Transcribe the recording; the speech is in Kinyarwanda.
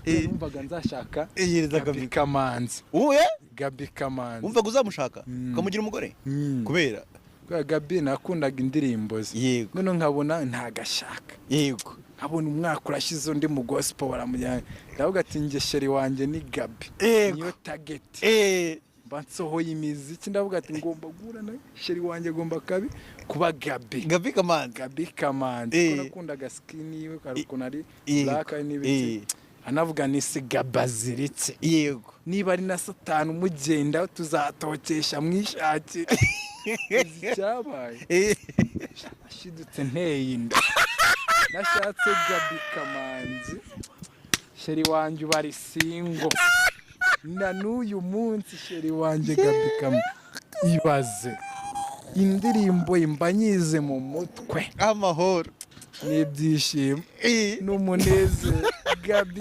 numvaga nzashaka yiriza Gabi Kamanzi. Gabi Kamanzi umvaga uzamushaka ukamugira umugore kubera Gabi nakundaga indirimbo ze. Yego. None nkabona ntagashaka. Yego. Nkabona umwaka urashize undi mu gospel baramujyana. Ndavuga ati nge sheri wanje ni Gabi. Niyo target. Bansohoye imiziki ndavuga ati ngomba guhura na sheri wanje gomba kuba Gabi Kamanzi. Ko nakundaga skin yiwe karukuna ari black n'ibiti. Anavuga ni si Gabaziritse. Yego. Niba ari na Satani umugenda tuzatokesha mwishaki. Cyabaye. Ashidutse nteye inda. Nashatse Gabi Kamanzi. Sheri wanje bari singo. Na n'uyu munsi sheri wanje Gabi Kamanzi. Ibaze. Indirimbo imbanyize mu mutwe. Amahoro. N'ibyishimo. N'umunezero. Gabi